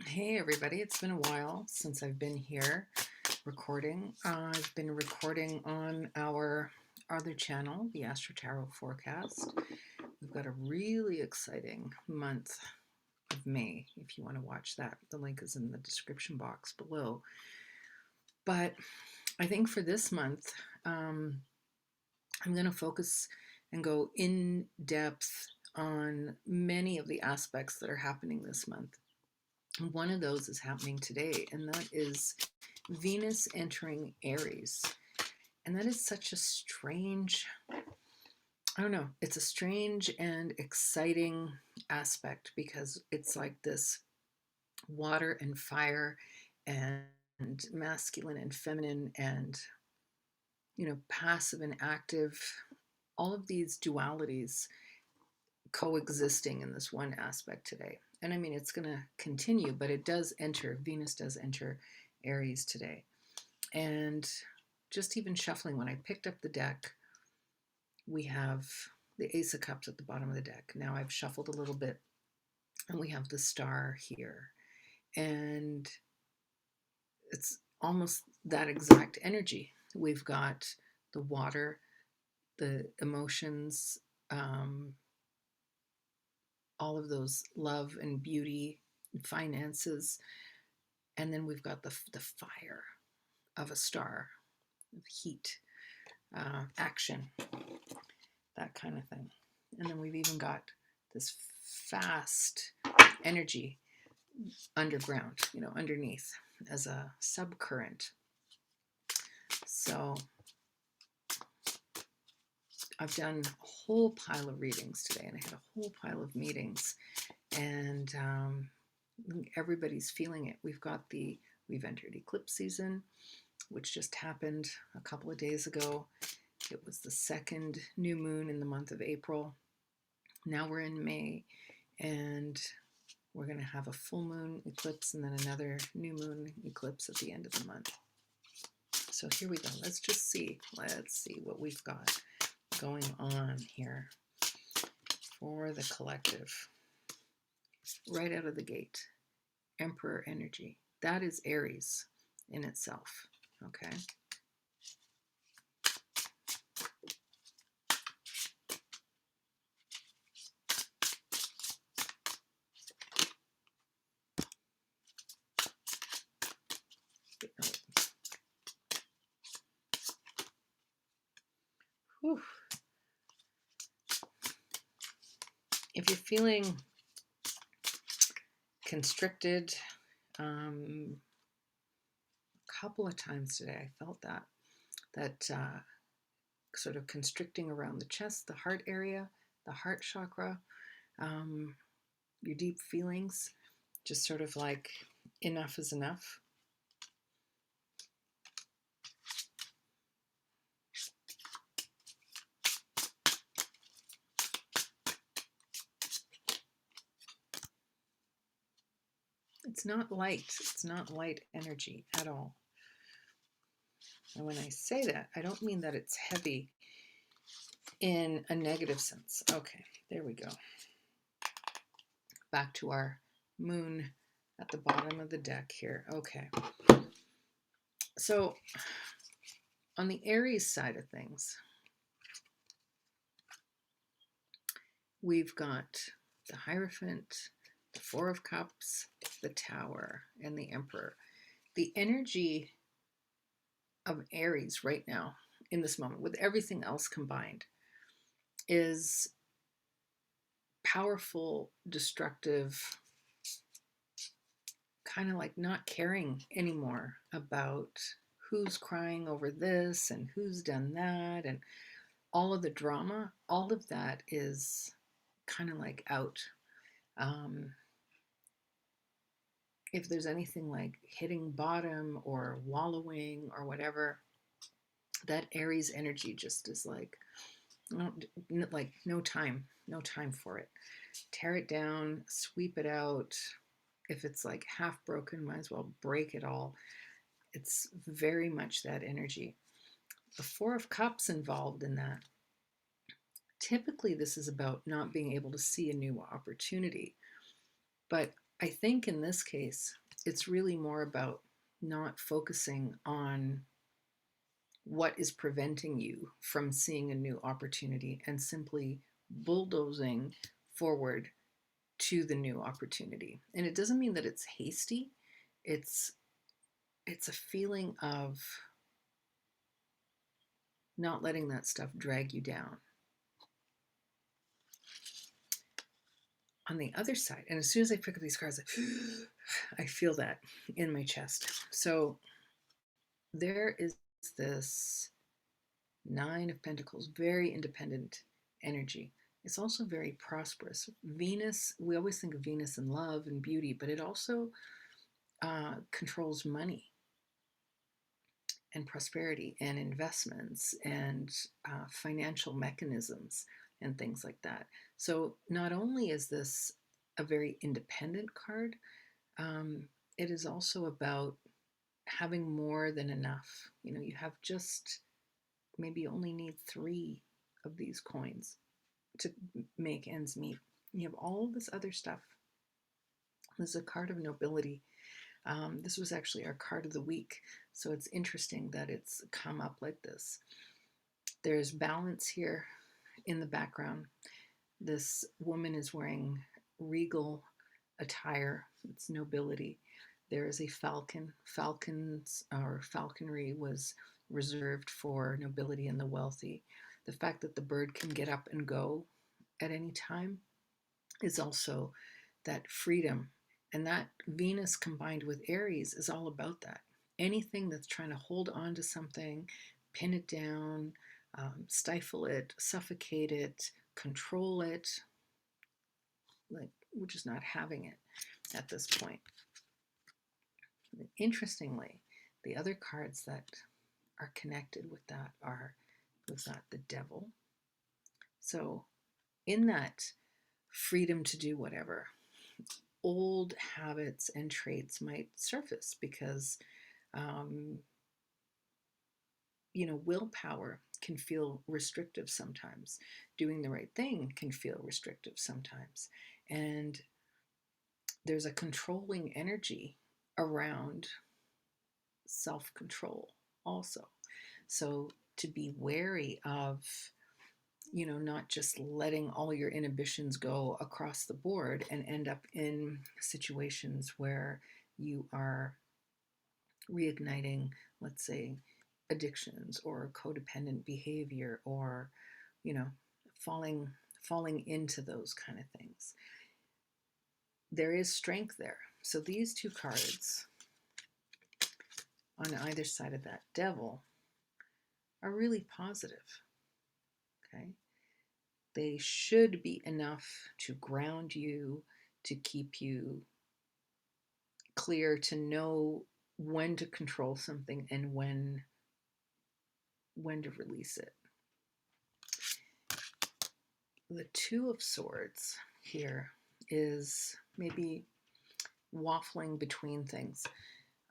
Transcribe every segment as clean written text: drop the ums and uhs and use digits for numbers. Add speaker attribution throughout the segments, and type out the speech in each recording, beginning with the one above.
Speaker 1: Hey everybody, it's been a while since I've been here recording. I've been recording on our other channel, the Astro Tarot Forecast. We've got a really exciting month of May if you want to watch that. The link is in the description box below. But I think for this month, I'm going to focus and go in depth on many of the aspects that are happening this month. One of those is happening today, and that is Venus entering Aries. And that is such a strange, I don't know, it's a strange and exciting aspect because it's like this water and fire and masculine and feminine and, passive and active, all of these dualities coexisting in this one aspect today. And I mean, it's going to continue, but Venus does enter Aries today. And just even shuffling, when I picked up the deck, we have the Ace of Cups at the bottom of the deck. Now I've shuffled a little bit and we have the star here. And it's almost that exact energy. We've got the water, the emotions, all of those love and beauty, and finances, and then we've got the fire of a star, heat, action, that kind of thing. And then we've even got this fast energy underground, underneath as a subcurrent. So I've done a whole pile of readings today, and I had a whole pile of meetings, and everybody's feeling it. We've entered eclipse season, which just happened a couple of days ago. It was the second new moon in the month of April. Now we're in May, and we're going to have a full moon eclipse and then another new moon eclipse at the end of the month. So here we go. Let's just see. Let's see what we've got going on here for the collective. Right out of the gate, Emperor energy. That is Aries in itself. Okay. Whew. If you're feeling constricted, a couple of times today I felt that sort of constricting around the chest, the heart area, the heart chakra, your deep feelings, just sort of like enough is enough. It's not light. It's not light energy at all. And when I say that, I don't mean that it's heavy in a negative sense. Okay, there we go. Back to our moon at the bottom of the deck here. Okay. So on the Aries side of things, we've got the Hierophant, the Four of Cups, the Tower, and the Emperor. The energy of Aries right now, in this moment, with everything else combined, is powerful, destructive, kind of like not caring anymore about who's crying over this and who's done that and all of the drama. All of that is kind of like out. If there's anything like hitting bottom or wallowing or whatever, that Aries energy just is like, no time for it. Tear it down, sweep it out. If it's like half broken, might as well break it all. It's very much that energy. The Four of Cups involved in that. Typically, this is about not being able to see a new opportunity. But I think in this case, it's really more about not focusing on what is preventing you from seeing a new opportunity and simply bulldozing forward to the new opportunity. And it doesn't mean that it's hasty. It's it's a feeling of not letting that stuff drag you down. On the other side, and as soon as I pick up these cards, I feel that in my chest. So there is this Nine of Pentacles, very independent energy. It's also very prosperous. Venus, we always think of Venus and love and beauty, but it also controls money and prosperity and investments and financial mechanisms and things like that. So not only is this a very independent card, it is also about having more than enough. You know, you have just maybe only need 3 of these coins to make ends meet. You have all of this other stuff. This is a card of nobility. This was actually our card of the week, so it's interesting that it's come up like this. There's balance here in the background. This woman is wearing regal attire. It's nobility. There is a falcon. Falcons or falconry was reserved for nobility and the wealthy. The fact that the bird can get up and go at any time is also that freedom. And that Venus combined with Aries is all about that. Anything that's trying to hold on to something, pin it down, stifle it, suffocate it, control it, like we're just not having it at this point. Interestingly, the other cards that are connected with that are, we've got the Devil. So in that freedom to do whatever, old habits and traits might surface because, willpower can feel restrictive sometimes. Doing the right thing can feel restrictive sometimes. And there's a controlling energy around self-control also. So to be wary of, not just letting all your inhibitions go across the board and end up in situations where you are reigniting, let's say, addictions or codependent behavior or, you know, falling into those kind of things. There is strength there. So these two cards on either side of that Devil are really positive. Okay. They should be enough to ground you, to keep you clear, to know when to control something and when to release it. The Two of Swords here is maybe waffling between things.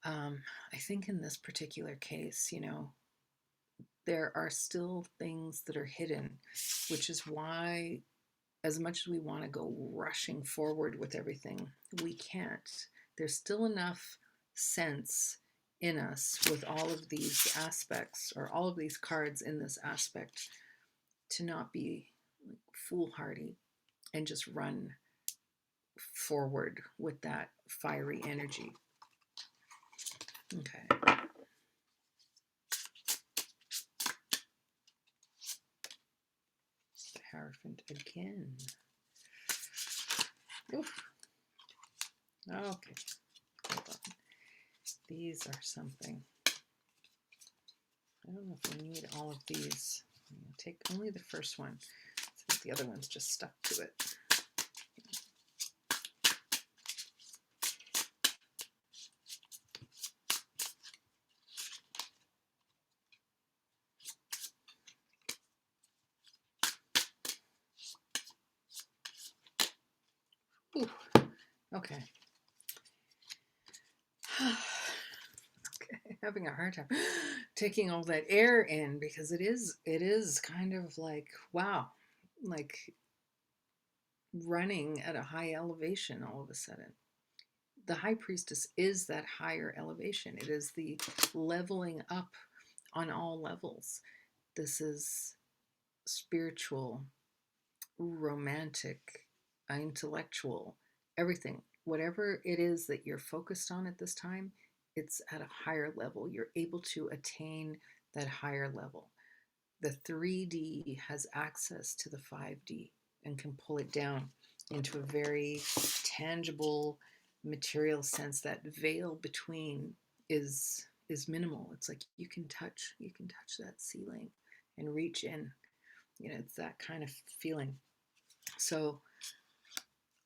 Speaker 1: I think in this particular case, there are still things that are hidden, which is why, as much as we want to go rushing forward with everything, we can't. There's still enough sense in us with all of these aspects or all of these cards in this aspect to not be foolhardy and just run forward with that fiery energy. Okay. The Hierophant again. Oof. Okay. Hold on. These are something. I don't know if we need all of these. I'm going to take only the first one. So the other one's just stuck to it. Ooh. Okay. Okay. Having a hard time taking all that air in because it is kind of like, wow, like running at a high elevation all of a sudden. the high priestess is that higher elevation. It is the leveling up on all levels. This is spiritual, romantic, intellectual, everything. Whatever it is that you're focused on at this time, it's at a higher level. You're able to attain that higher level. The 3D has access to the 5D and can pull it down into a very tangible material sense. That veil between is minimal. It's like you can touch that ceiling and reach in. It's that kind of feeling. So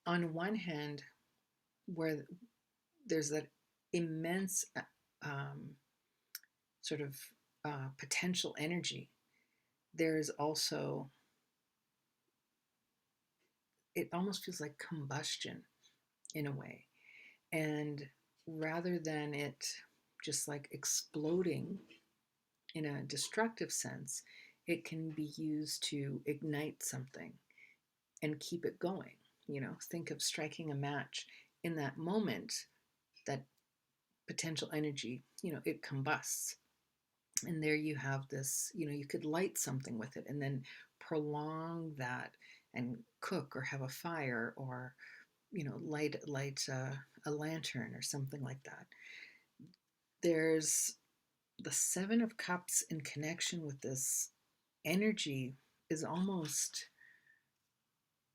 Speaker 1: on one hand, where there's that immense um, sort of potential energy, there's also, it almost feels like combustion in a way. And rather than it just like exploding in a destructive sense, it can be used to ignite something and keep it going. Think of striking a match. In that moment, that potential energy, it combusts. And there you have this, you could light something with it and then prolong that and cook or have a fire or, light a lantern or something like that. There's the Seven of Cups in connection with this energy is almost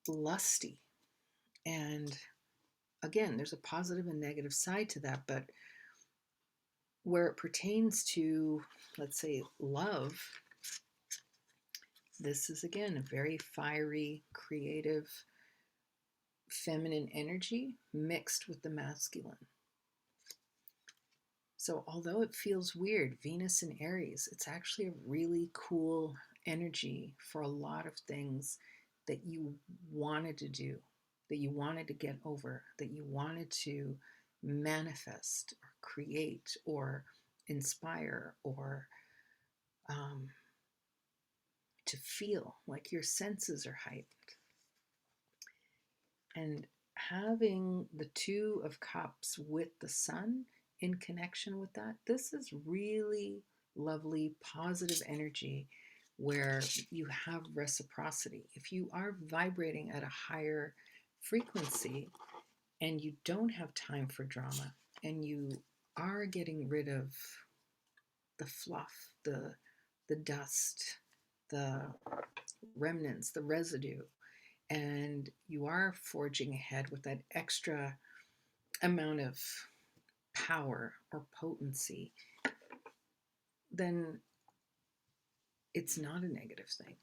Speaker 1: lusty. And again, there's a positive and negative side to that, but where it pertains to, let's say, love, this is again a very fiery, creative, feminine energy mixed with the masculine. So although it feels weird, Venus in Aries, it's actually a really cool energy for a lot of things that you wanted to do, that you wanted to get over, that you wanted to manifest or create or inspire or to feel like your senses are heightened. And having the Two of Cups with the Sun in connection with that, this is really lovely, positive energy where you have reciprocity. If you are vibrating at a higher frequency and you don't have time for drama and you are getting rid of the fluff, the dust, the remnants, the residue, and you are forging ahead with that extra amount of power or potency, then it's not a negative thing.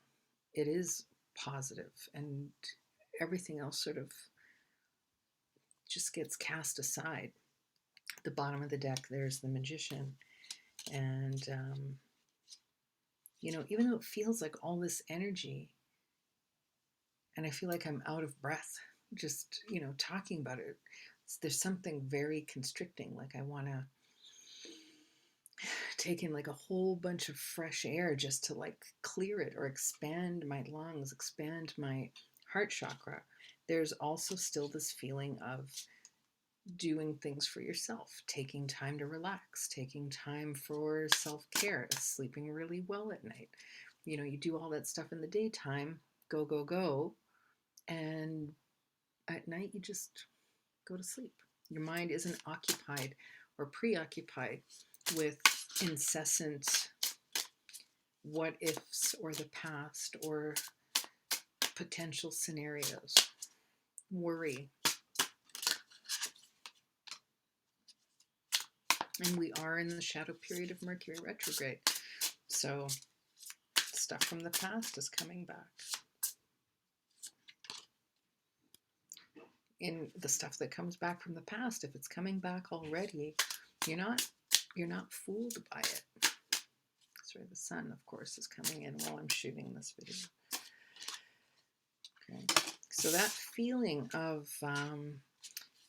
Speaker 1: It is positive, and everything else sort of just gets cast aside. At the bottom of the deck, there's the Magician. And, even though it feels like all this energy, and I feel like I'm out of breath just, talking about it, there's something very constricting. Like I want to take in like a whole bunch of fresh air just to like clear it or expand my lungs, expand my heart chakra. There's also still this feeling of doing things for yourself, taking time to relax, taking time for self-care, sleeping really well at night. You do all that stuff in the daytime, go, go, go, and at night you just go to sleep. Your mind isn't occupied or preoccupied with incessant what ifs or the past or potential scenarios. Worry. And we are in the shadow period of Mercury retrograde. So stuff from the past is coming back. In the stuff that comes back from the past, if it's coming back already, you're not fooled by it. Sorry, the sun, of course, is coming in while I'm shooting this video. Okay, so that feeling of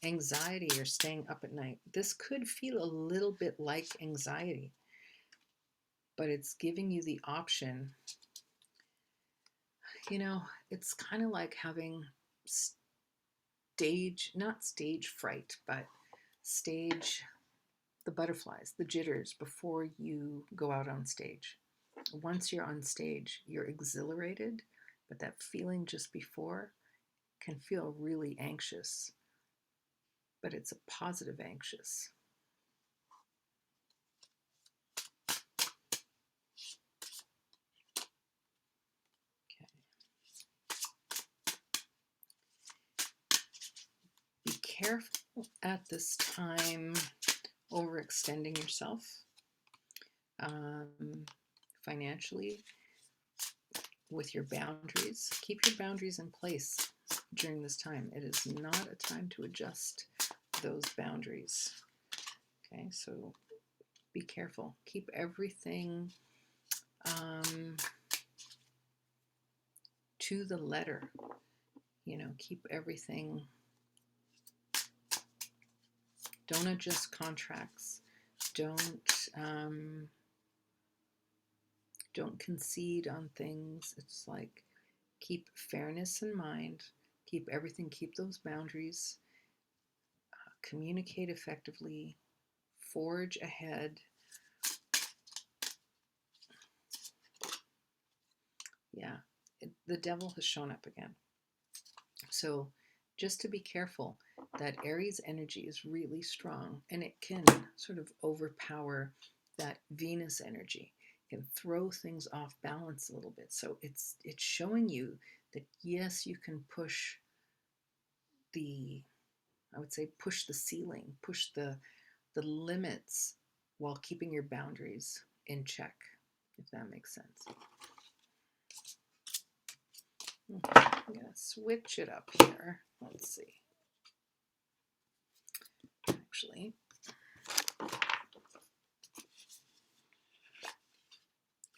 Speaker 1: anxiety or staying up at night, this could feel a little bit like anxiety, but it's giving you the option. It's kind of like having not stage fright, but stage, the butterflies, the jitters before you go out on stage. Once you're on stage, you're exhilarated, but that feeling just before can feel really anxious, but it's a positive anxious. Be careful at this time overextending yourself financially with your boundaries. Keep your boundaries in place during this time. It is not a time to adjust those boundaries. Okay, so be careful. Keep everything to the letter. You know, keep everything. Don't adjust contracts. Don't concede on things. It's like, keep fairness in mind. Keep everything. Keep those boundaries. Communicate effectively. Forge ahead. Yeah, the devil has shown up again. So just to be careful, that Aries energy is really strong, and it can sort of overpower that Venus energy. It can throw things off balance a little bit. So it's showing you that yes, you can push the, I would say, push the ceiling, push the limits while keeping your boundaries in check, if that makes sense. Okay, I'm going to switch it up here. Let's see. Actually,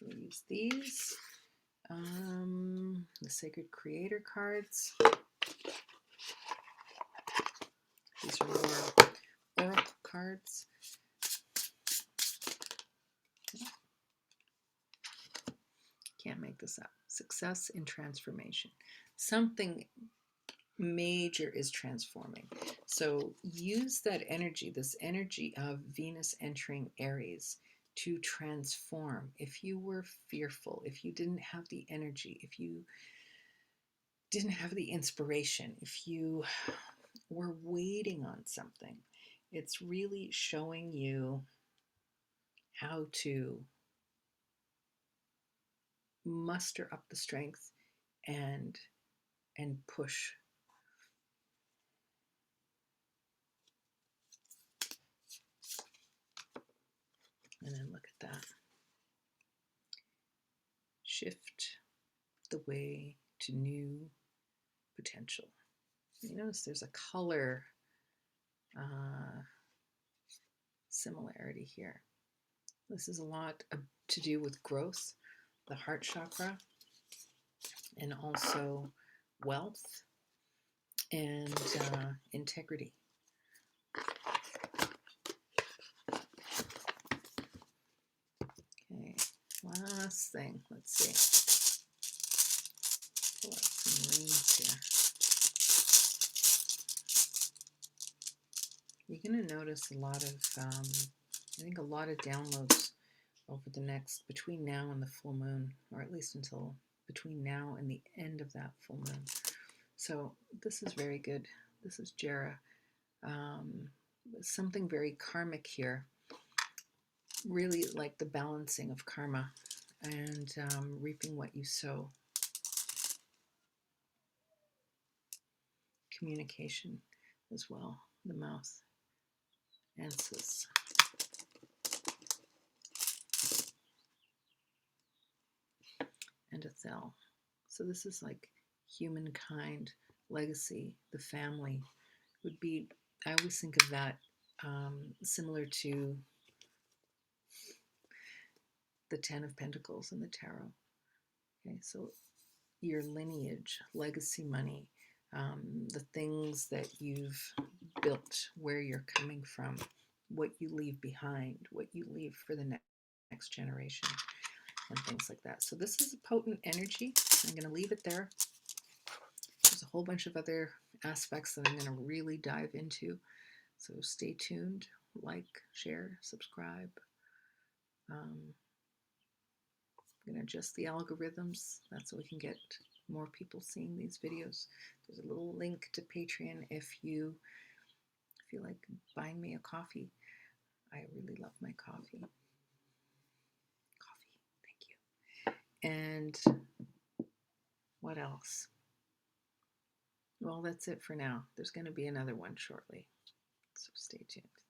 Speaker 1: we'll use these, the Sacred Creator cards. These are more oracle cards. Can't make this up. Success in transformation. Something major is transforming. So use that energy, this energy of Venus entering Aries, to transform. If you were fearful, if you didn't have the energy, if you didn't have the inspiration, if you were waiting on something, it's really showing you how to muster up the strength and push. And then look at that. Shift the way to new potential. You notice there's a color similarity here. This is a lot to do with growth, the heart chakra, and also wealth and integrity. Okay, last thing. Let's see. Pull out some reins here. You're going to notice a lot of, I think a lot of downloads over the next, between now and the full moon, or at least until between now and the end of that full moon. So this is very good. This is Jera. Something very karmic here. Really like the balancing of karma and reaping what you sow. Communication as well, the mouth. Answers. And Athel. So this is like humankind, legacy, the family would be, I always think of that similar to the Ten of Pentacles in the Tarot. Okay, so your lineage, legacy money, the things that you've built, where you're coming from, what you leave behind, what you leave for the next generation, and things like that. So this is a potent energy. I'm going to leave it there. There's a whole bunch of other aspects that I'm going to really dive into, So stay tuned, like, share, subscribe. I'm going to adjust the algorithms. That's so we can get more people seeing these videos. There's a little link to Patreon if you feel like buying me a coffee. I really love my coffee. Thank you. And what else? Well, that's it for now. There's going to be another one shortly, so stay tuned.